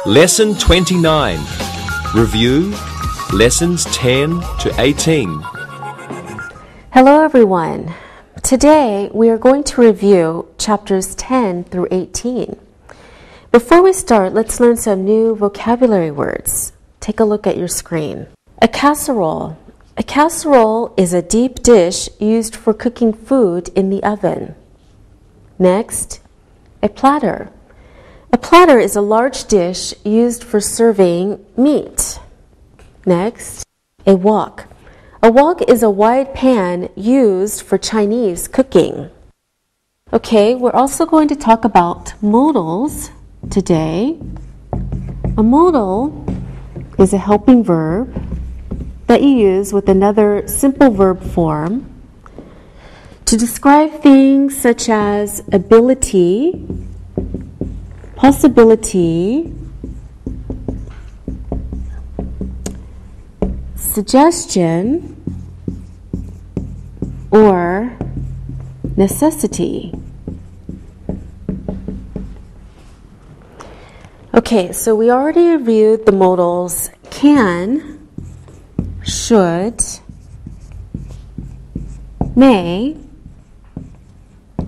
Lesson 29. Review Lessons 10 to 18. Hello everyone. Today we are going to review chapters 10 through 18. Before we start, let's learn some new vocabulary words. Take a look at your screen. A casserole. A casserole is a deep dish used for cooking food in the oven. Next, a platter. A platter is a large dish used for serving meat. Next, a wok. A wok is a wide pan used for Chinese cooking. Okay, we're also going to talk about modals today. A modal is a helping verb that you use with another simple verb form to describe things such as ability, possibility, suggestion, or necessity. Okay, so we already reviewed the modals can, should, may,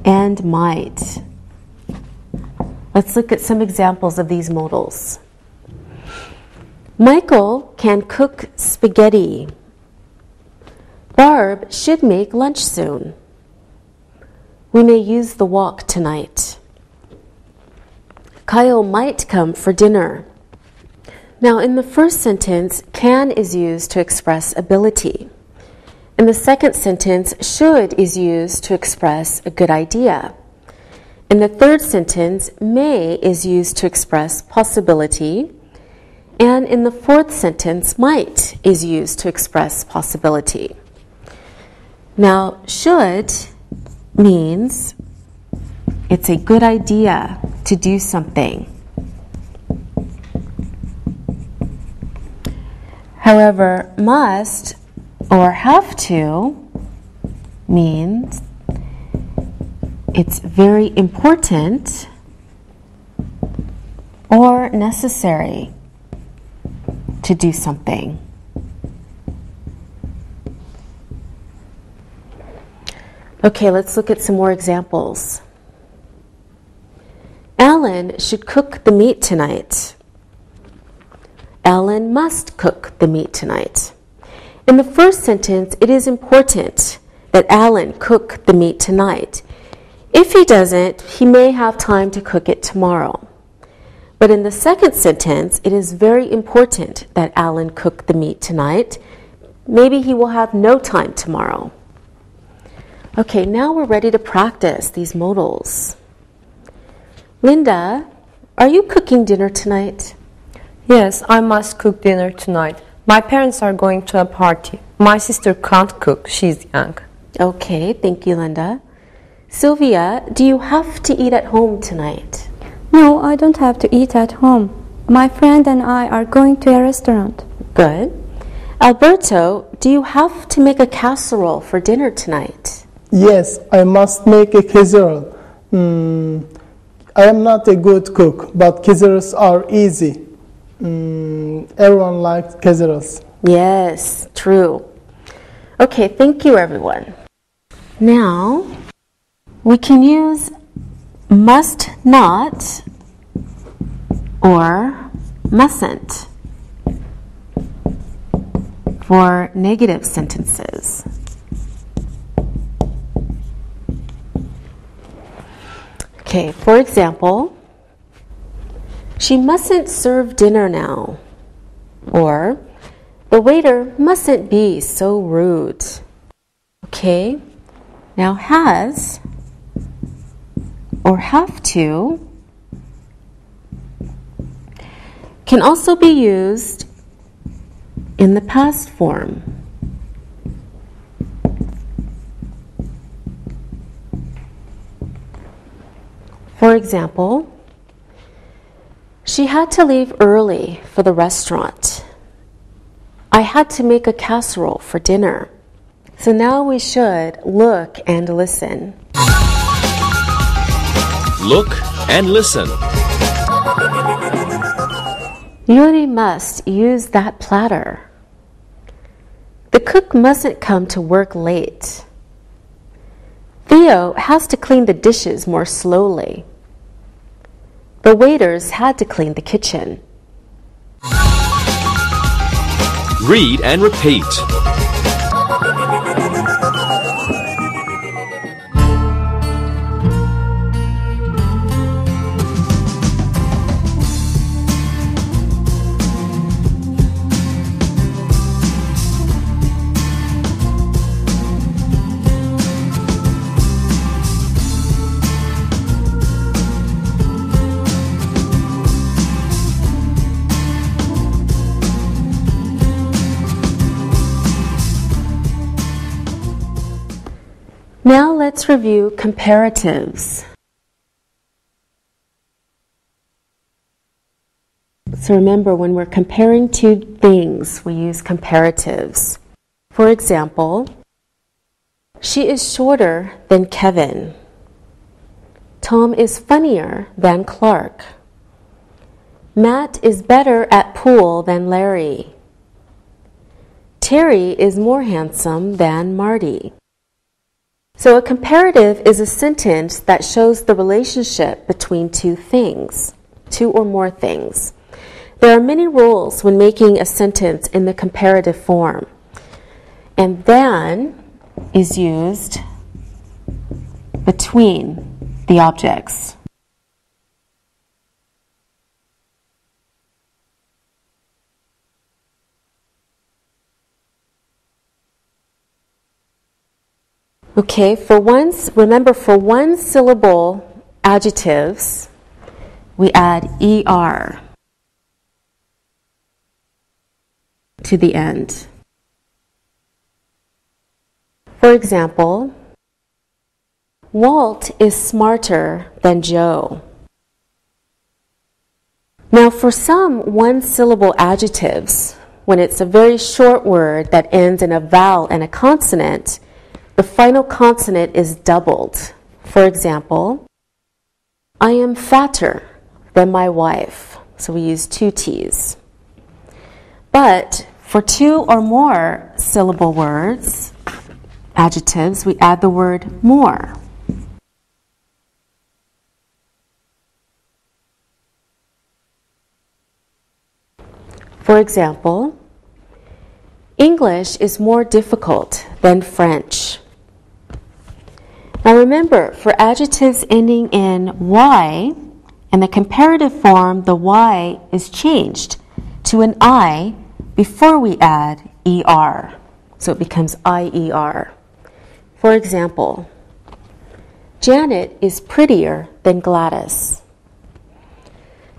and might. Let's look at some examples of these modals. Michael can cook spaghetti. Barb should make lunch soon. We may use the wok tonight. Kyle might come for dinner. Now, in the first sentence, can is used to express ability. In the second sentence, should is used to express a good idea. In the third sentence, may is used to express possibility. And in the fourth sentence, might is used to express possibility. Now, should means it's a good idea to do something. However, must or have to means it's very important or necessary to do something. Okay, let's look at some more examples. Alan should cook the meat tonight. Alan must cook the meat tonight. In the first sentence, it is important that Alan cook the meat tonight. If he doesn't, he may have time to cook it tomorrow. But in the second sentence, it is very important that Alan cook the meat tonight. Maybe he will have no time tomorrow. Okay, now we're ready to practice these modals. Linda, are you cooking dinner tonight? Yes, I must cook dinner tonight. My parents are going to a party. My sister can't cook. She's young. Okay, thank you, Linda. Sylvia, do you have to eat at home tonight? No, I don't have to eat at home. My friend and I are going to a restaurant. Good. Alberto, do you have to make a casserole for dinner tonight? Yes, I must make a casserole. I am not a good cook, but casseroles are easy. Everyone likes casseroles. Yes, true. Okay, thank you, everyone. Now, we can use must not or mustn't for negative sentences. Okay, for example, she mustn't serve dinner now. Or, the waiter mustn't be so rude. Okay, now has or have to can also be used in the past form. For example, she had to leave early for the restaurant. I had to make a casserole for dinner. So now we should look and listen. Look and listen. Yuri must use that platter. The cook mustn't come to work late. Theo has to clean the dishes more slowly. The waiters had to clean the kitchen. Read and repeat. Now let's review comparatives. So remember, when we're comparing two things, we use comparatives. For example, she is shorter than Kevin. Tom is funnier than Clark. Matt is better at pool than Larry. Terry is more handsome than Marty. So a comparative is a sentence that shows the relationship between two things, two or more things. There are many rules when making a sentence in the comparative form. And than is used between the objects. Okay, remember for one syllable adjectives, we add ER to the end. For example, Walt is smarter than Joe. Now for some one-syllable adjectives, when it's a very short word that ends in a vowel and a consonant, the final consonant is doubled. For example, I am fatter than my wife. So we use two T's. But for two or more syllable words, adjectives, we add the word more. For example, English is more difficult than French. Now remember, for adjectives ending in Y, in the comparative form, the Y is changed to an I before we add ER. So it becomes IER. For example, Janet is prettier than Gladys.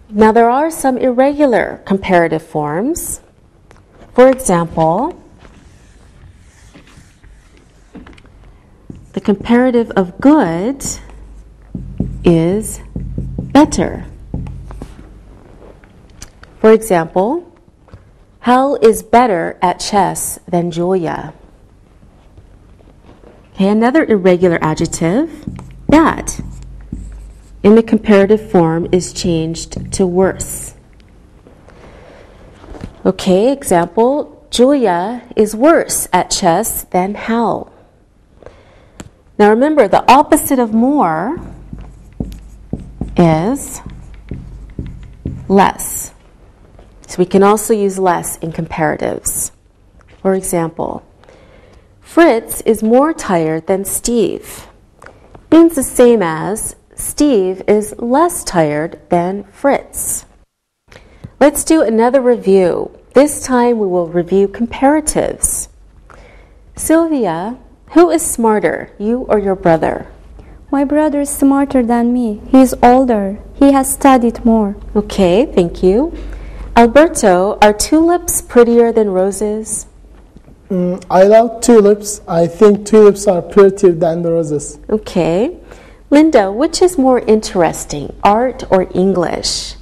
Now there are some irregular comparative forms. For example, the comparative of good is better. For example, Hal is better at chess than Julia. Okay, another irregular adjective, bad, in the comparative form is changed to worse. Okay, example, Julia is worse at chess than Hal. Now remember, the opposite of more is less. So we can also use less in comparatives. For example, Fritz is more tired than Steve. Means the same as Steve is less tired than Fritz. Let's do another review. This time we will review comparatives. Sylvia, who is smarter, you or your brother? My brother is smarter than me. He is older. He has studied more. Okay, thank you. Alberto, are tulips prettier than roses? I love tulips. I think tulips are prettier than the roses. Okay. Linda, which is more interesting, art or English?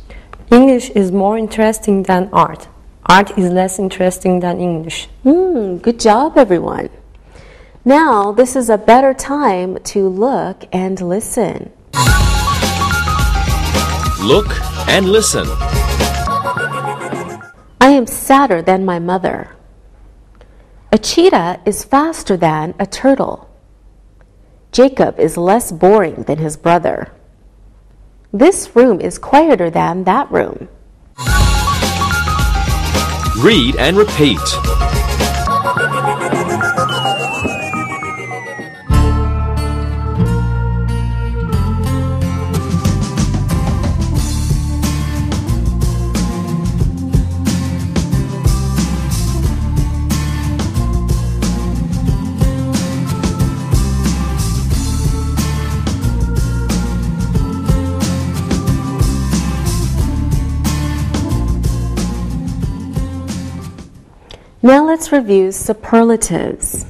English is more interesting than art. Art is less interesting than English. Good job, everyone. Now, this is a better time to look and listen. Look and listen. am sadder than my mother. A cheetah is faster than a turtle. Jacob is less boring than his brother. This room is quieter than that room. Read and repeat. Now let's review superlatives.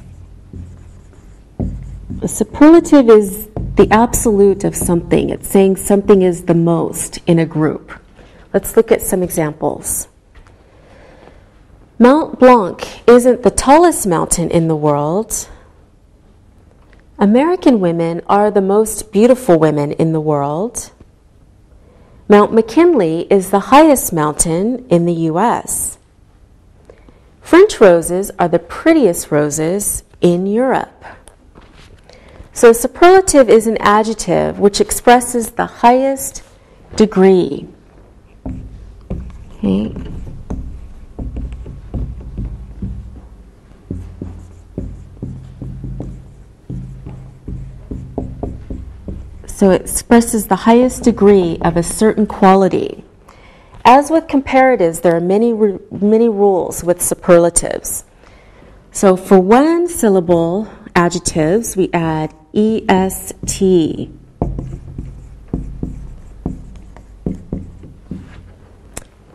A superlative is the absolute of something. It's saying something is the most in a group. Let's look at some examples. Mount Blanc isn't the tallest mountain in the world. American women are the most beautiful women in the world. Mount McKinley is the highest mountain in the U.S. French roses are the prettiest roses in Europe. So superlative is an adjective which expresses the highest degree. Okay. So it expresses the highest degree of a certain quality. As with comparatives, there are many rules with superlatives. So for one syllable adjectives, we add est.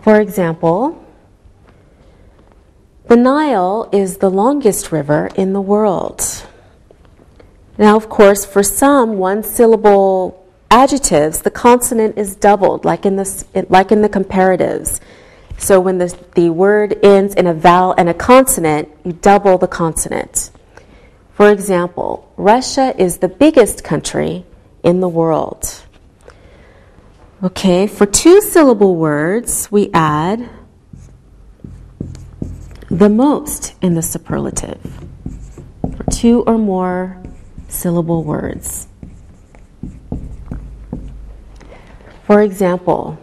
For example, the Nile is the longest river in the world. Now, of course, for some one-syllable adjectives, the consonant is doubled, like in the comparatives. So when the word ends in a vowel and a consonant, you double the consonant. For example, Russia is the biggest country in the world. Okay, for two-syllable words, we add the most in the superlative. For two or more syllable words. For example,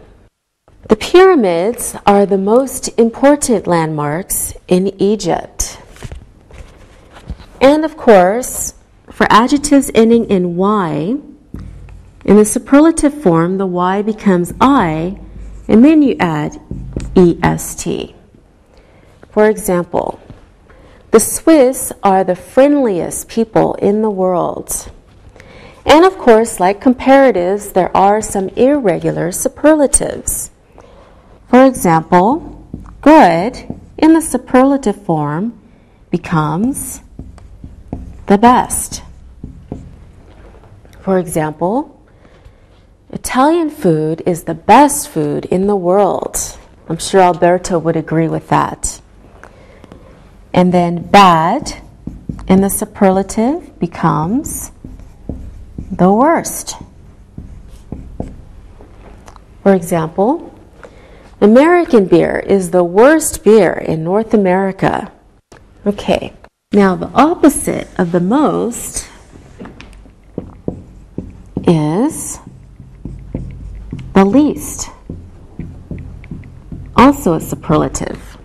the pyramids are the most important landmarks in Egypt. And of course, for adjectives ending in Y, in the superlative form, the Y becomes I, and then you add est. For example, the Swiss are the friendliest people in the world. And of course, like comparatives, there are some irregular superlatives. For example, good in the superlative form becomes the best. For example, Italian food is the best food in the world. I'm sure Alberto would agree with that. And then bad in the superlative becomes the worst. For example, American beer is the worst beer in North America. Okay, now the opposite of the most is the least. Also a superlative.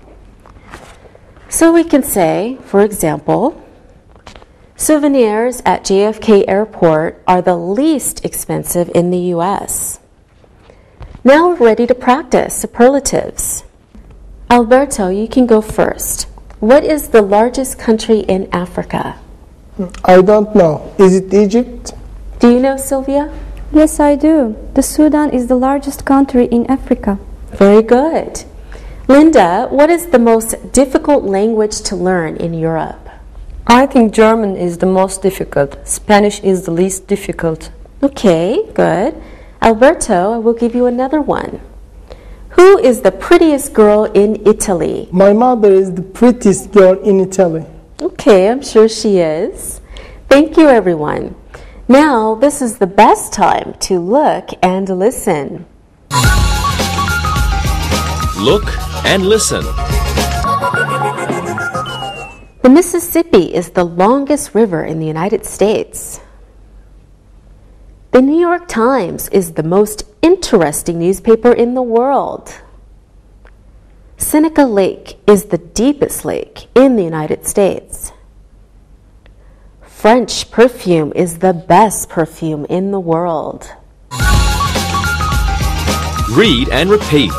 So we can say, for example, souvenirs at JFK Airport are the least expensive in the U.S. Now we're ready to practice superlatives. Alberto, you can go first. What is the largest country in Africa? I don't know. Is it Egypt? Do you know, Sylvia? Yes, I do. The Sudan is the largest country in Africa. Very good. Linda, what is the most difficult language to learn in Europe? I think German is the most difficult. Spanish is the least difficult. Okay, good. Alberto, I will give you another one. Who is the prettiest girl in Italy? My mother is the prettiest girl in Italy. Okay, I'm sure she is. Thank you, everyone. Now, this is the best time to look and listen. Look and listen. The Mississippi is the longest river in the United States. The New York Times is the most interesting newspaper in the world. Seneca Lake is the deepest lake in the United States. French perfume is the best perfume in the world. Read and repeat.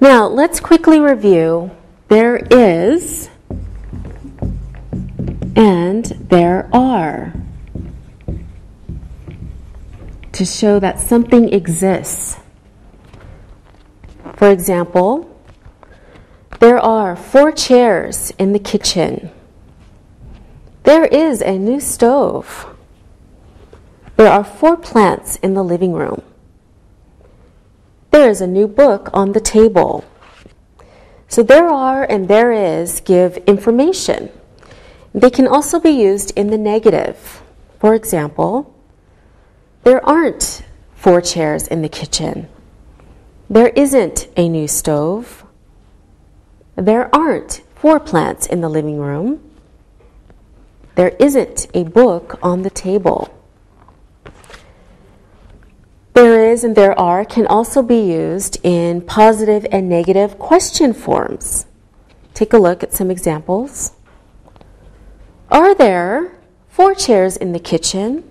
Now, let's quickly review. There is and there are to show that something exists. For example, there are 4 chairs in the kitchen. There is a new stove. There are 4 plants in the living room. There is a new book on the table. So there are and there is give information. They can also be used in the negative. For example, there aren't 4 chairs in the kitchen. There isn't a new stove. There aren't 4 plants in the living room. There isn't a book on the table. There is and there are can also be used in positive and negative question forms. Take a look at some examples. Are there 4 chairs in the kitchen?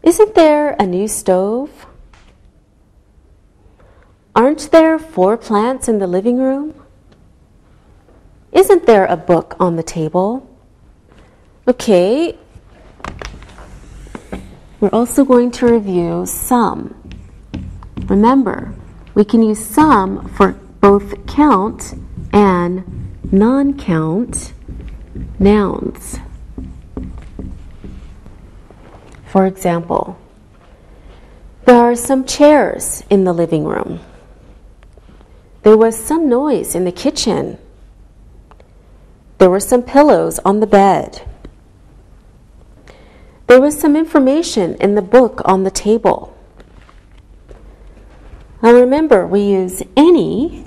Isn't there a new stove? Aren't there 4 plants in the living room? Isn't there a book on the table? Okay. We're also going to review some. Remember, we can use some for both count and non-count nouns. For example, there are some chairs in the living room. There was some noise in the kitchen. There were some pillows on the bed. There was some information in the book on the table. Now remember, we use any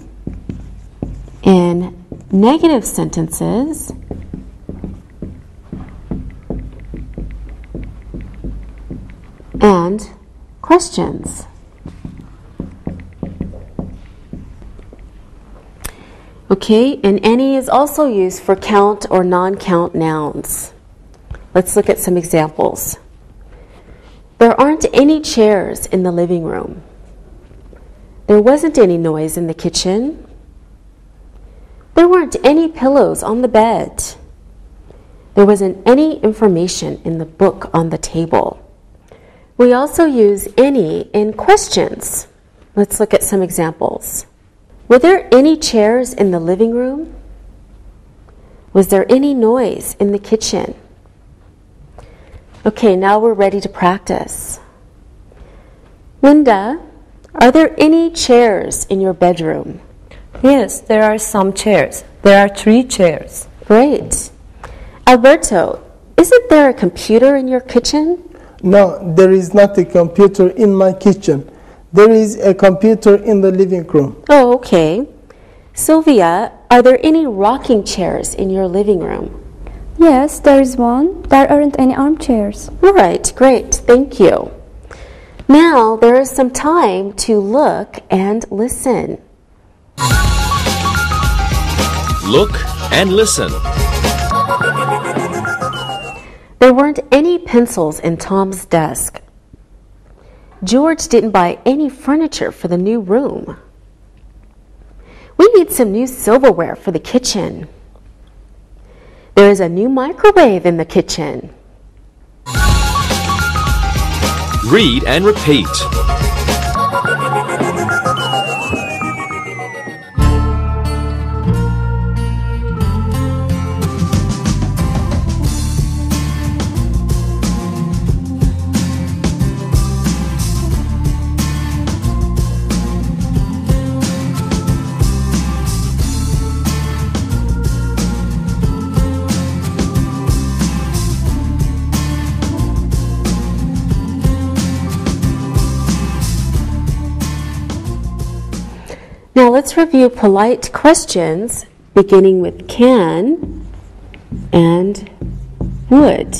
in negative sentences and questions. Okay, and any is also used for count or non-count nouns. Let's look at some examples. There aren't any chairs in the living room. There wasn't any noise in the kitchen. There weren't any pillows on the bed. There wasn't any information in the book on the table. We also use any in questions. Let's look at some examples. Were there any chairs in the living room? Was there any noise in the kitchen? Okay, now we're ready to practice. Linda, are there any chairs in your bedroom? Yes, there are some chairs. There are 3 chairs. Great. Alberto, isn't there a computer in your kitchen? No, there is not a computer in my kitchen. There is a computer in the living room. Oh, okay. Sylvia, are there any rocking chairs in your living room? Yes, there is one. There aren't any armchairs. All right, great. Thank you. Now there is some time to look and listen. Look and listen. There weren't any pencils in Tom's desk. George didn't buy any furniture for the new room. We need some new silverware for the kitchen. There is a new microwave in the kitchen. Read and repeat. Now let's review polite questions beginning with can and would.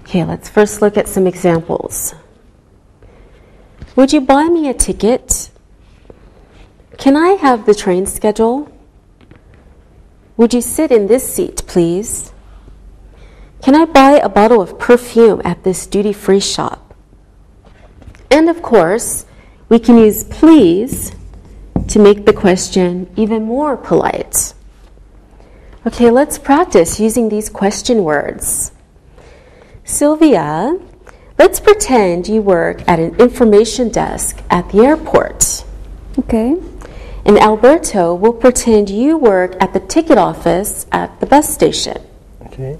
Okay, let's first look at some examples. Would you buy me a ticket? Can I have the train schedule? Would you sit in this seat, please? Can I buy a bottle of perfume at this duty-free shop? And of course, we can use please to make the question even more polite. Okay, let's practice using these question words. Sylvia, let's pretend you work at an information desk at the airport. Okay. And Alberto will pretend you work at the ticket office at the bus station. Okay.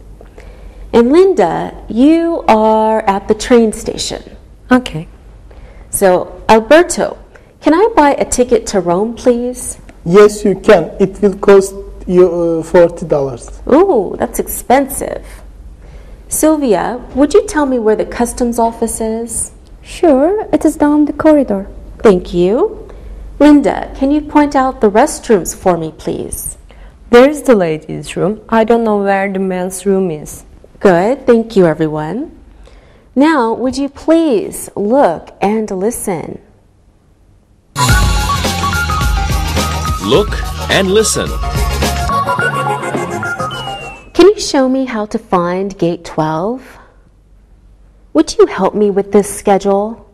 And Linda, you are at the train station. Okay. So, Alberto, can I buy a ticket to Rome, please? Yes, you can. It will cost you $40. Ooh, that's expensive. Sylvia, would you tell me where the customs office is? Sure, it is down the corridor. Thank you. Linda, can you point out the restrooms for me, please? There's the ladies' room. I don't know where the men's room is. Good, thank you, everyone. Now, would you please look and listen? Look and listen. Can you show me how to find gate 12? Would you help me with this schedule?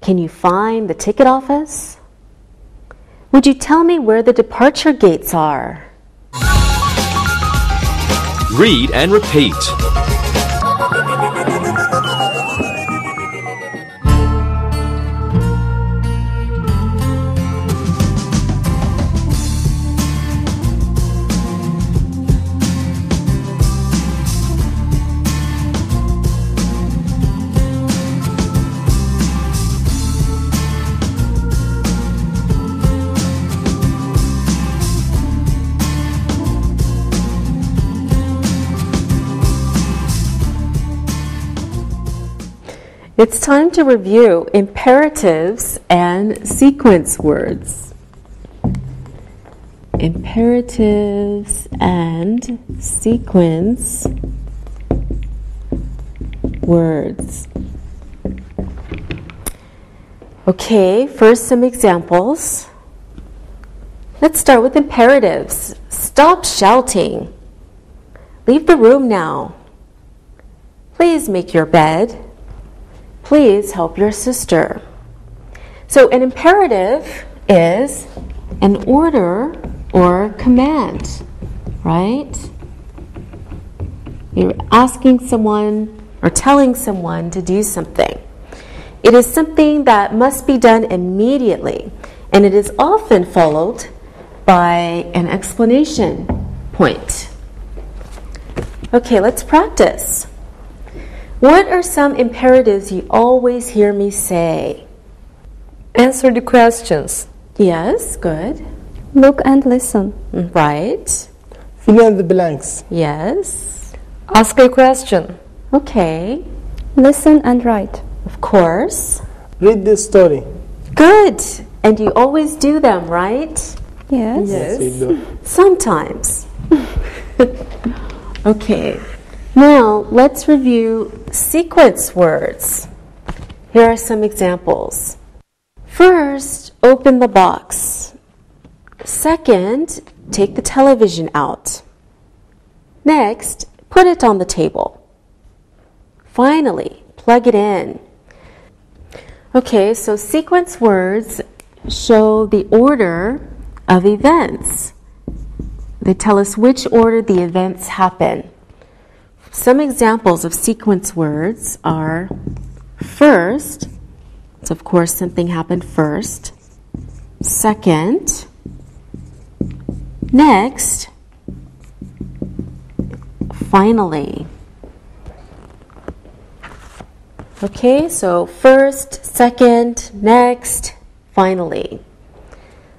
Can you find the ticket office? Would you tell me where the departure gates are? Read and repeat. It's time to review imperatives and sequence words. Imperatives and sequence words. Okay, first some examples. Let's start with imperatives. Stop shouting. Leave the room now. Please make your bed. Please help your sister. So an imperative is an order or command, right? You're asking someone or telling someone to do something. It is something that must be done immediately, and it is often followed by an explanation point. Okay, let's practice. What are some imperatives you always hear me say? Answer the questions. Yes, good. Look and listen. Right. Fill in the blanks. Yes. Ask a question. Okay. Listen and write. Of course. Read the story. Good. And you always do them, right? Yes. Yes, we do. Sometimes. Okay. Now, let's review sequence words. Here are some examples. First, open the box. Second, take the television out. Next, put it on the table. Finally, plug it in. Okay, so sequence words show the order of events. They tell us which order the events happen. Some examples of sequence words are first, so of course something happened first, second, next, finally. Okay, so first, second, next, finally.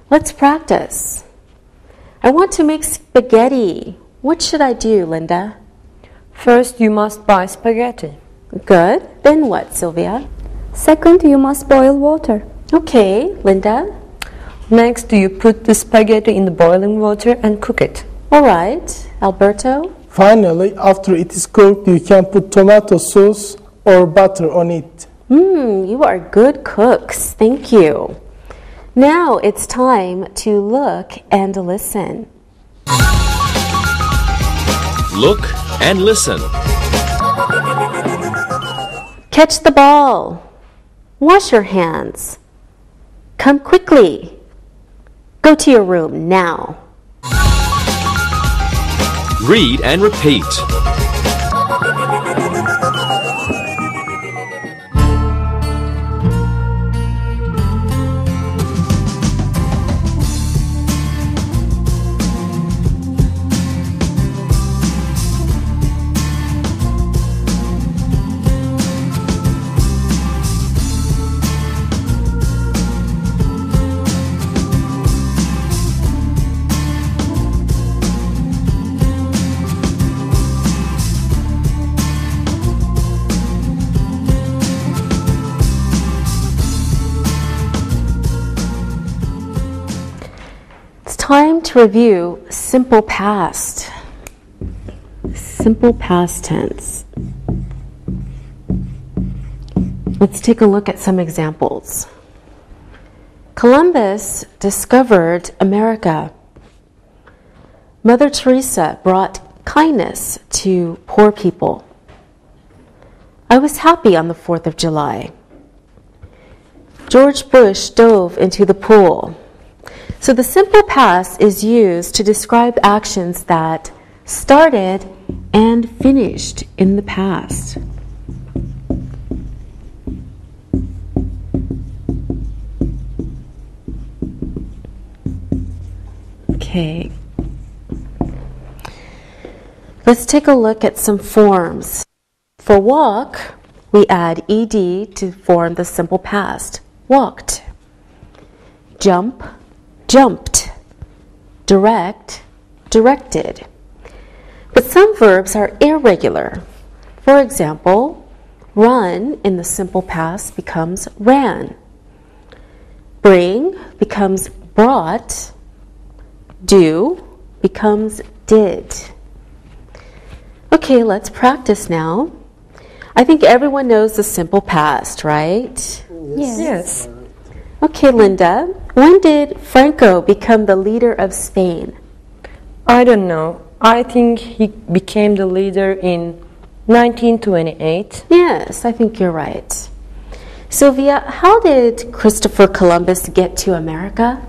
Let's practice. I want to make spaghetti. What should I do, Linda? First, you must buy spaghetti. Good. Then what, Sylvia? Second, you must boil water. Okay, Linda? Next, you put the spaghetti in the boiling water and cook it. All right. Alberto? Finally, after it is cooked, you can put tomato sauce or butter on it. You are good cooks. Thank you. Now it's time to look and listen. Look and listen. Catch the ball. Wash your hands. Come quickly. Go to your room now. Read and repeat. Time to review simple past. Simple past tense. Let's take a look at some examples. Columbus discovered America. Mother Teresa brought kindness to poor people. I was happy on the 4th of July. George Bush dove into the pool. So the simple past is used to describe actions that started and finished in the past. Okay. Let's take a look at some forms. For walk, we add ed to form the simple past. Walked. Jump, jumped. Direct, directed. But some verbs are irregular. For example, run in the simple past becomes ran. Bring becomes brought. Do becomes did. Okay, let's practice now. I think everyone knows the simple past, right? Yes. Okay, Linda, when did Franco become the leader of Spain? I don't know. I think he became the leader in 1928. Yes, I think you're right. Sylvia, how did Christopher Columbus get to America?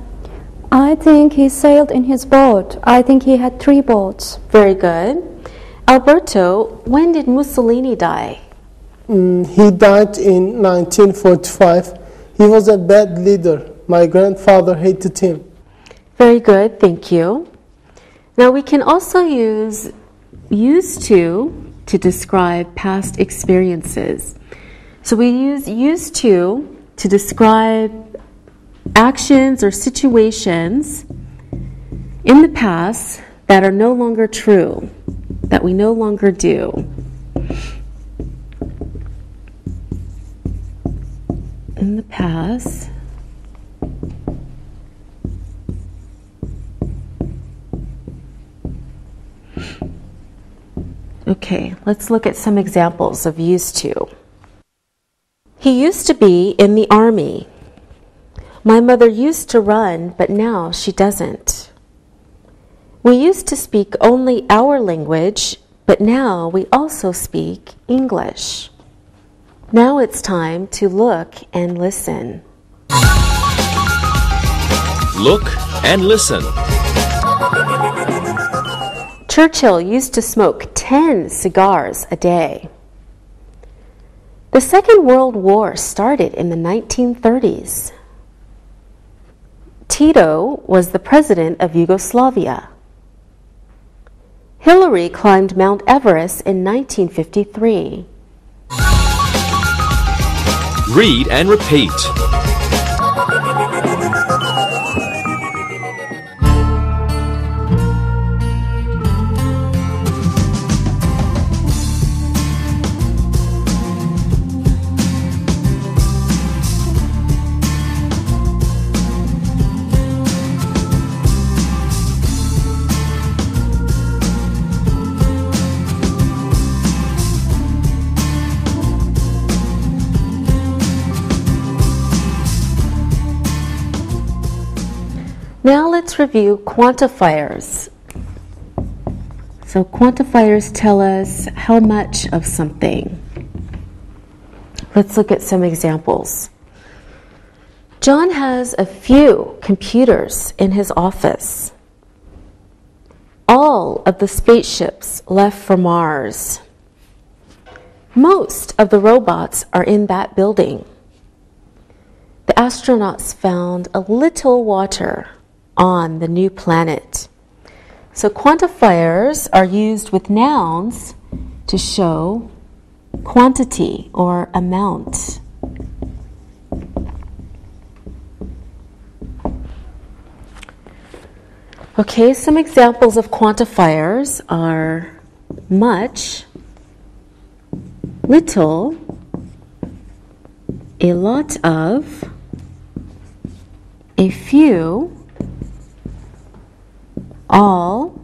I think he sailed in his boat. I think he had 3 boats. Very good. Alberto, when did Mussolini die? He died in 1945. He was a bad leader. My grandfather hated him. Very good, thank you. Now we can also use used to describe past experiences. So we use used to describe actions or situations in the past that are no longer true, that we no longer do. In the past, okay, let's look at some examples of used to. He used to be in the army. My mother used to run, but now she doesn't. We used to speak only our language, but now we also speak English. Now it's time to look and listen. Look and listen. Churchill used to smoke 10 cigars a day. The Second World War started in the 1930s. Tito was the president of Yugoslavia. Hillary climbed Mount Everest in 1953. Read and repeat. Now let's review quantifiers. So quantifiers tell us how much of something. Let's look at some examples. John has a few computers in his office. All of the spaceships left for Mars. Most of the robots are in that building. The astronauts found a little water on the new planet. So quantifiers are used with nouns to show quantity or amount. Okay, some examples of quantifiers are much, little, a lot of, a few, all,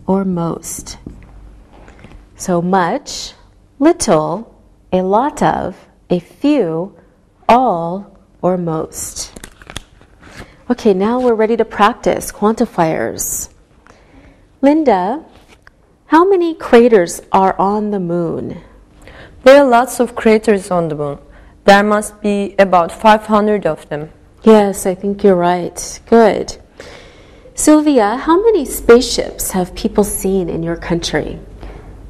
or most. So much, little, a lot of, a few, all, or most. Okay, now we're ready to practice quantifiers. Linda, how many craters are on the moon? There are lots of craters on the moon. There must be about 500 of them. Yes, I think you're right. Good. Sylvia, how many spaceships have people seen in your country?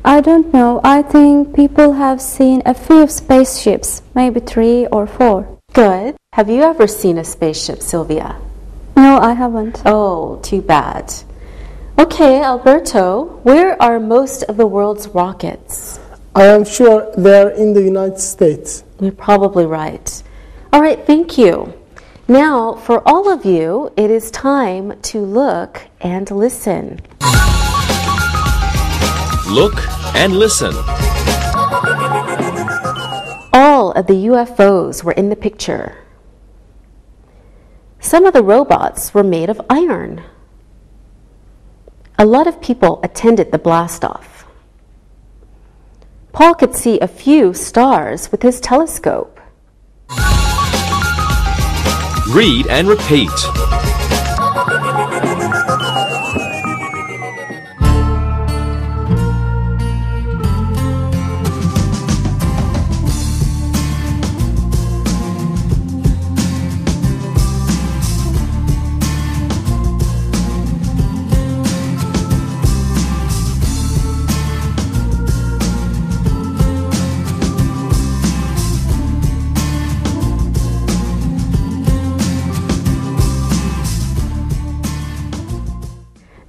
I don't know. I think people have seen a few spaceships, maybe 3 or 4. Good. Have you ever seen a spaceship, Sylvia? No, I haven't. Oh, too bad. Okay, Alberto, where are most of the world's rockets? I am sure they're in the United States. You're probably right. All right, thank you. Now, for all of you, it is time to look and listen. Look and listen. All of the UFOs were in the picture. Some of the robots were made of iron. A lot of people attended the blast-off. Paul could see a few stars with his telescope. Read and repeat.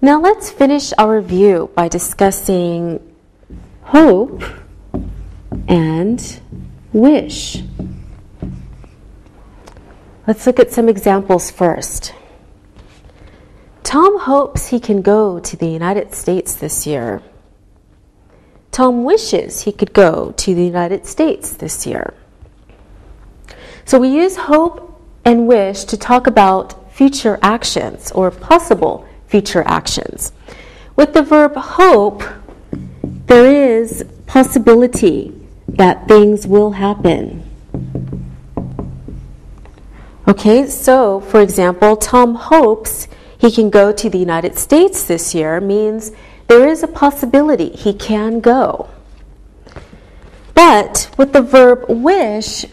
Now let's finish our review by discussing hope and wish. Let's look at some examples first. Tom hopes he can go to the United States this year. Tom wishes he could go to the United States this year. So we use hope and wish to talk about future actions or possible future actions. With the verb hope, there is possibility that things will happen. Okay, so for example, Tom hopes he can go to the United States this year means there is a possibility he can go. But with the verb wish,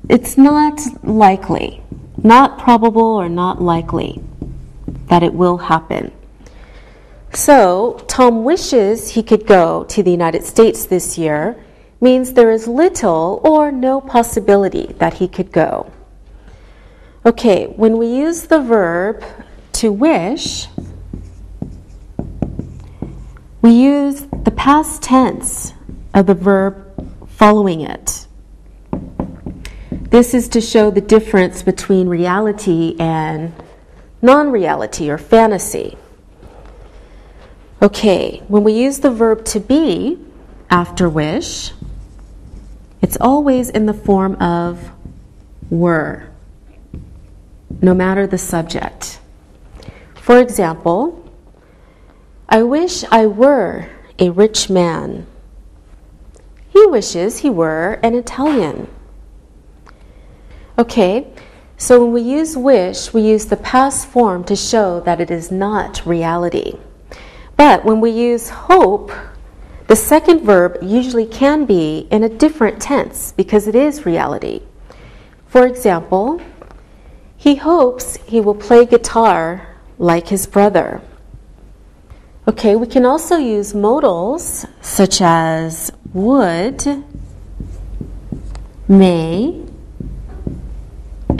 it's not likely, not probable or not likely that it will happen. So, Tom wishes he could go to the United States this year means there is little or no possibility that he could go. Okay, when we use the verb to wish, we use the past tense of the verb following it. This is to show the difference between reality and non-reality or fantasy. Okay, when we use the verb to be after wish, it's always in the form of were, no matter the subject. For example, I wish I were a rich man. He wishes he were an Italian. Okay, So when we use wish, we use the past form to show that it is not reality. But when we use hope, the second verb usually can be in a different tense because it is reality. For example, he hopes he will play guitar like his brother. Okay, we can also use modals such as would, may,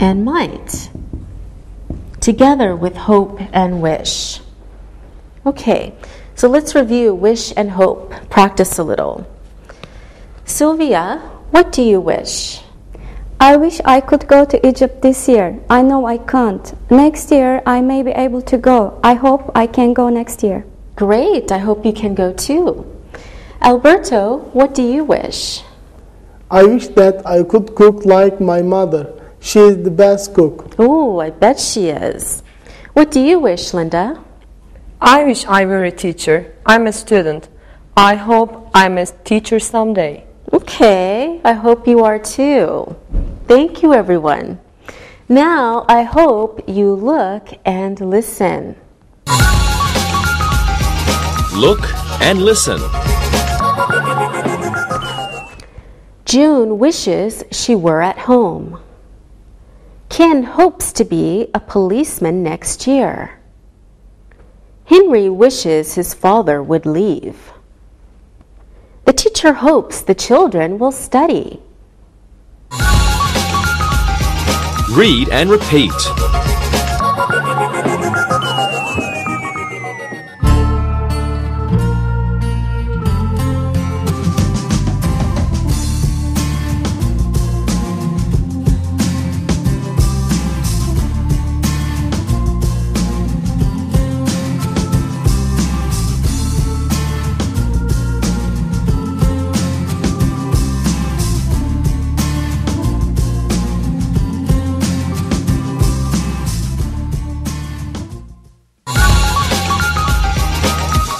and might, together with hope and wish. Okay, so let's review wish and hope, practice a little. Sylvia, what do you wish? I wish I could go to Egypt this year. I know I can't. Next year I may be able to go. I hope I can go next year. Great, I hope you can go too. Alberto, what do you wish? I wish that I could cook like my mother. She is the best cook. Oh, I bet she is. What do you wish, Linda? I wish I were a teacher. I'm a student. I hope I'm a teacher someday. Okay, I hope you are too. Thank you, everyone. Now, I hope you look and listen. Look and listen. June wishes she were at home. Ken hopes to be a policeman next year. Henry wishes his father would leave. The teacher hopes the children will study. Read and repeat.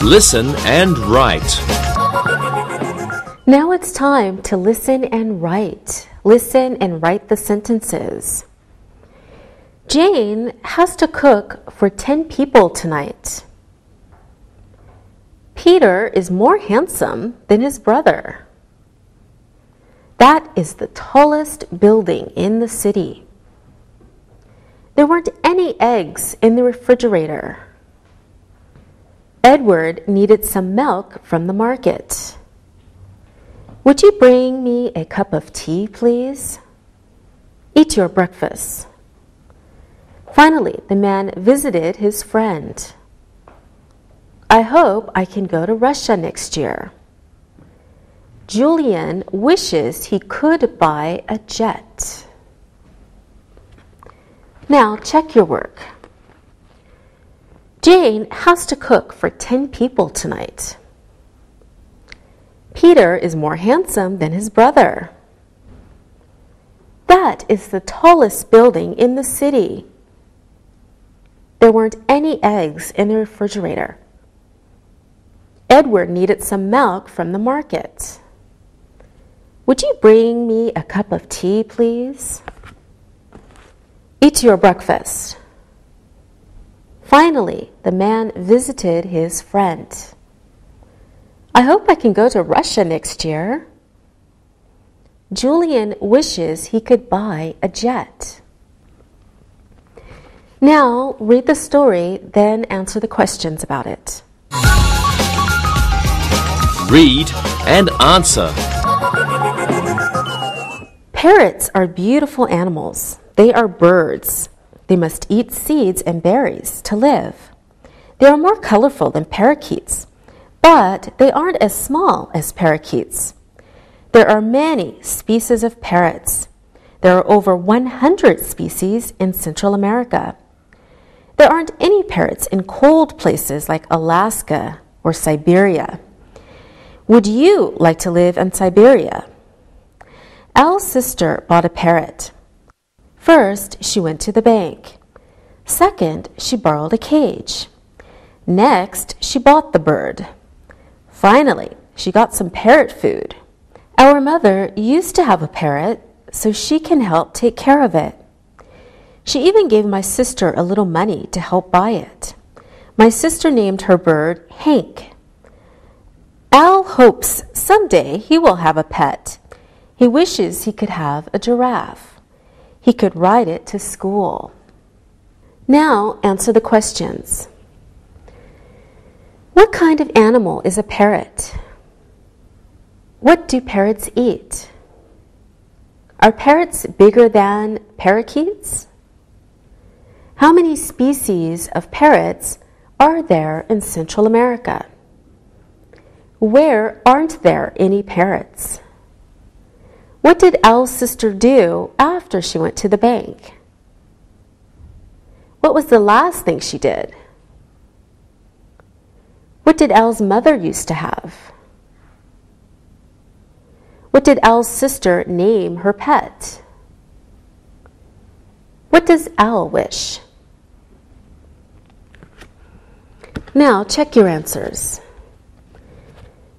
Listen and write. Now it's time to listen and write. Listen and write the sentences. Jane has to cook for 10 people tonight. Peter is more handsome than his brother. That is the tallest building in the city. There weren't any eggs in the refrigerator. Edward needed some milk from the market. Would you bring me a cup of tea, please? Eat your breakfast. Finally, the man visited his friend. I hope I can go to Russia next year. Julian wishes he could buy a jet. Now check your work. Jane has to cook for 10 people tonight. Peter is more handsome than his brother. That is the tallest building in the city. There weren't any eggs in the refrigerator. Edward needed some milk from the market. Would you bring me a cup of tea, please? Eat your breakfast. Finally, the man visited his friend. I hope I can go to Russia next year. Julian wishes he could buy a jet. Now, read the story, then answer the questions about it. Read and answer. Parrots are beautiful animals. They are birds. They must eat seeds and berries to live. They are more colorful than parakeets, but they aren't as small as parakeets. There are many species of parrots. There are over 100 species in Central America. There aren't any parrots in cold places like Alaska or Siberia. Would you like to live in Siberia? Al's sister bought a parrot. First, she went to the bank. Second, she borrowed a cage. Next, she bought the bird. Finally, she got some parrot food. Our mother used to have a parrot, so she can help take care of it. She even gave my sister a little money to help buy it. My sister named her bird Hank. Al hopes someday he will have a pet. He wishes he could have a giraffe. He could ride it to school. Now answer the questions. What kind of animal is a parrot? What do parrots eat? Are parrots bigger than parakeets? How many species of parrots are there in Central America? Where aren't there any parrots? What did Al's sister do after she went to the bank? What was the last thing she did? What did Al's mother used to have? What did Al's sister name her pet? What does Al wish? Now check your answers.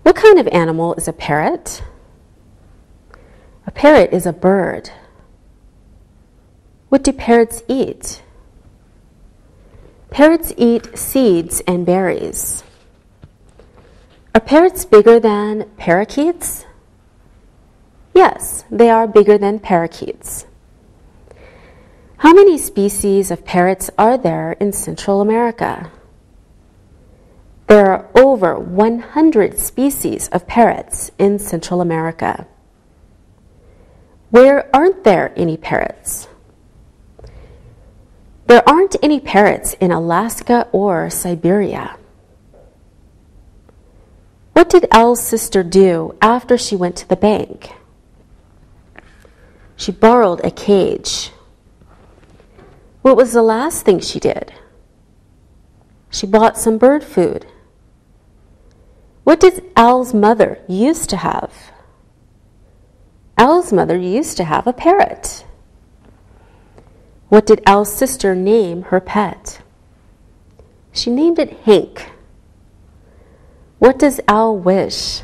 What kind of animal is a parrot? A parrot is a bird. What do parrots eat? Parrots eat seeds and berries. Are parrots bigger than parakeets? Yes, they are bigger than parakeets. How many species of parrots are there in Central America? There are over 100 species of parrots in Central America. Where aren't there any parrots? There aren't any parrots in Alaska or Siberia. What did Al's sister do after she went to the bank? She borrowed a cage. What was the last thing she did? She bought some bird food. What did Al's mother used to have? Al's mother used to have a parrot. What did Al's sister name her pet? She named it Hank. What does Al wish?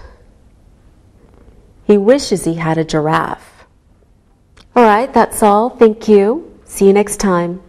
He wishes he had a giraffe. All right, that's all. Thank you. See you next time.